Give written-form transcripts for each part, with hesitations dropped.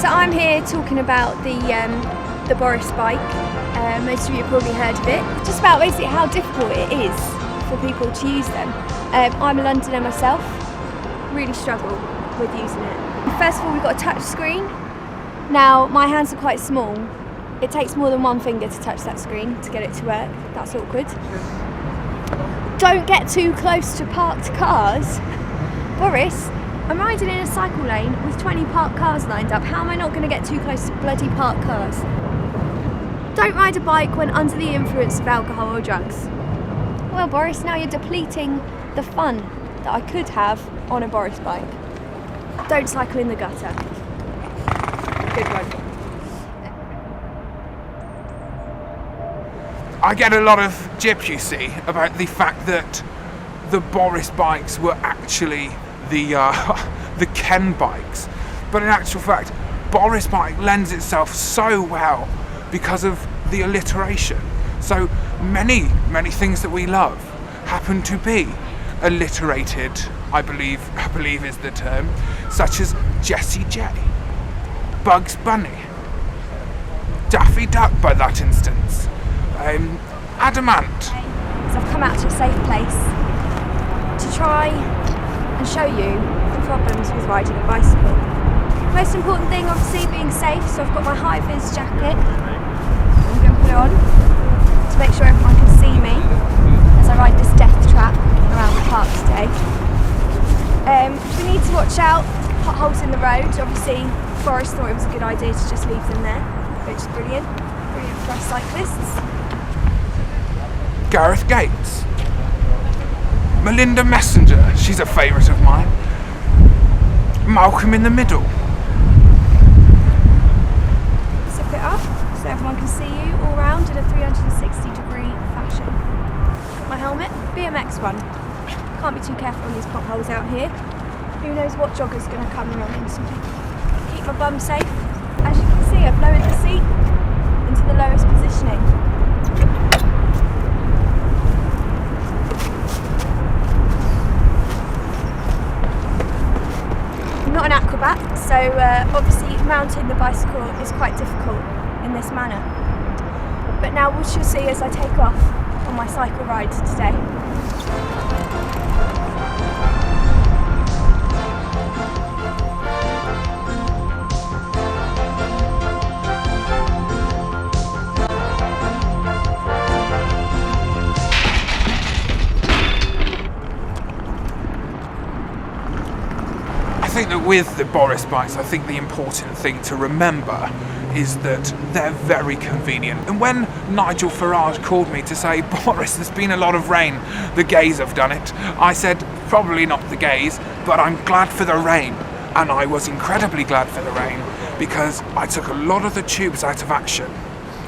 So I'm here talking about the Boris bike. Most of you have probably heard of it. Just about basically how difficult it is for people to use them. I'm a Londoner myself, really struggle with using it. First of all, we've got a touch screen. Now, my hands are quite small. It takes more than one finger to touch that screen to get it to work. That's awkward. Don't get too close to parked cars. Boris, I'm riding in a cycle lane with 20 parked cars lined up. How am I not going to get too close to bloody parked cars? Don't ride a bike when under the influence of alcohol or drugs. Well, Boris, now you're depleting the fun that I could have on a Boris bike. Don't cycle in the gutter. Good one. I get a lot of jip, you see, about the fact that the Boris bikes were actually the Ken bikes. But in actual fact, Boris bike lends itself so well because of the alliteration. So many things that we love happen to be alliterated, I believe is the term, such as Jessie J, Bugs Bunny, Daffy Duck by that instance, Adamant. So I've come out to a safe place to try and show you the problems with riding a bicycle. Most important thing, obviously, being safe. So I've got my high vis jacket. I'm going to put it on to make sure everyone can see me as I ride this death trap around the park today. We need to watch out potholes in the road. Obviously, Boris thought it was a good idea to just leave them there, which is brilliant for us cyclists. Gareth Gates, Melinda Messenger, she's a favourite of mine, Malcolm in the Middle. Zip it up so everyone can see you all round in a 360-degree fashion. My helmet, BMX one. Can't be too careful on these potholes out here. Who knows what jogger's going to come along into me. Keep my bum safe. As you can see, I've lowered the seat into the lowest positioning. I'm not an acrobat, so obviously mounting the bicycle is quite difficult in this manner. But now we shall see as I take off on my cycle ride today. I think that with the Boris bikes, I think the important thing to remember is that they're very convenient. And when Nigel Farage called me to say, Boris, there's been a lot of rain, the gays have done it, I said, probably not the gays, but I'm glad for the rain. And I was incredibly glad for the rain because I took a lot of the tubes out of action,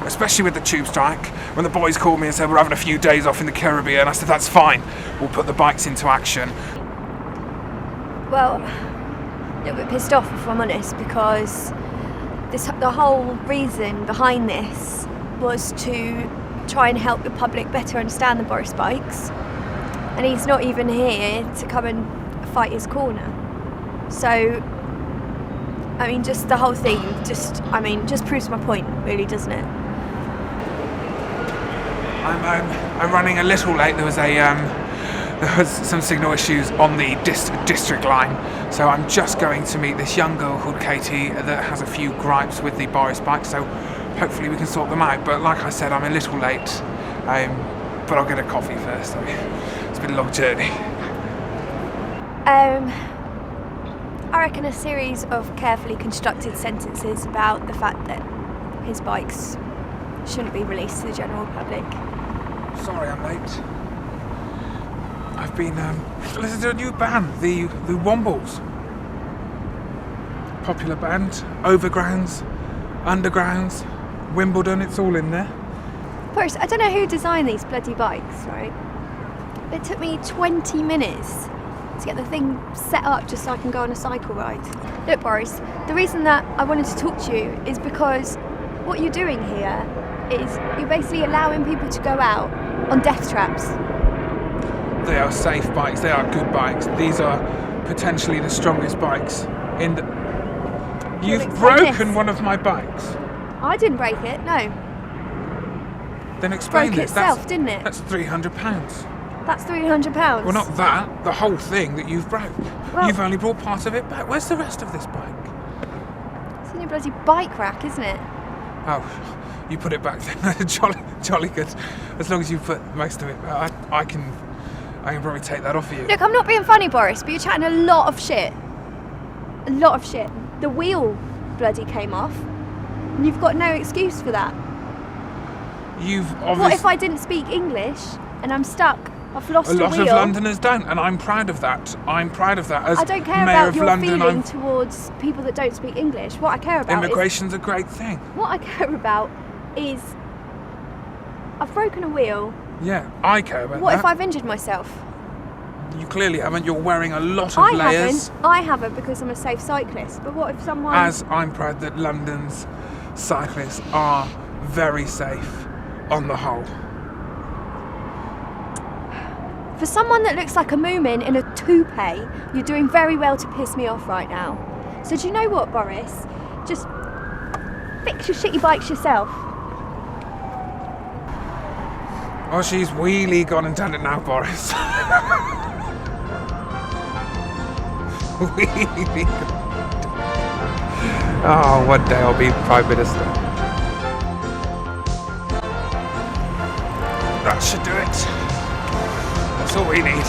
especially with the tube strike. When the boys called me and said, we're having a few days off in the Caribbean, I said, that's fine, we'll put the bikes into action. Well, a little bit pissed off if I'm honest, because the whole reason behind this was to try and help the public better understand the Boris bikes, and he's not even here to come and fight his corner. So, I mean, just the whole thing just proves my point, really, doesn't it? I'm running a little late. There was some signal issues on the district line, so I'm just going to meet this young girl called Katie that has a few gripes with the Boris bike, so hopefully we can sort them out. But like I said, I'm a little late, but I'll get a coffee first. It's been a long journey. I reckon a series of carefully constructed sentences about the fact that his bikes shouldn't be released to the general public. Sorry I'm late. I've been listening to a new band, the Wombles. Popular band, Overgrounds, Undergrounds, Wimbledon, it's all in there. Boris, I don't know who designed these bloody bikes, right? But it took me 20 minutes to get the thing set up just so I can go on a cycle ride. Look, Boris, the reason that I wanted to talk to you is because what you're doing here is you're basically allowing people to go out on death traps. They are safe bikes, they are good bikes. These are potentially the strongest bikes in the... you'll You've explain broken this. one of my bikes. I didn't break it, no. Then explain Broke this. itself, didn't it? That's £300. That's £300. Well, not that. The whole thing that you've broke. Well- You've only brought part of it back. Where's the rest of this bike? It's in your bloody bike rack, isn't it? Oh, you put it back then. jolly good. As long as you put most of it back, I can probably take that off of you. Look, I'm not being funny, Boris, but you're chatting a lot of shit. A lot of shit. The wheel bloody came off. And you've got no excuse for that. You've What obviously... if I didn't speak English and I'm stuck? I've lost A a lot wheel. of Londoners don't, and I'm proud of that. I'm proud of that. As I don't care Mayor about of your London, feeling towards people that don't speak English. What I care about immigration's a great thing. what I care about is I've broken a wheel. Yeah, I care about What that. if I've injured myself? You clearly haven't. You're wearing a lot of layers. I haven't because I'm a safe cyclist. But what if someone... As I'm proud that London's cyclists are very safe on the whole. For someone that looks like a moomin in a toupee, you're doing very well to piss me off right now. So do you know what, Boris? Just fix your shitty bikes yourself. Oh, she's really gone and done it now, Boris. Really gone. Oh, one day I'll be Prime Minister. That should do it. That's all we need.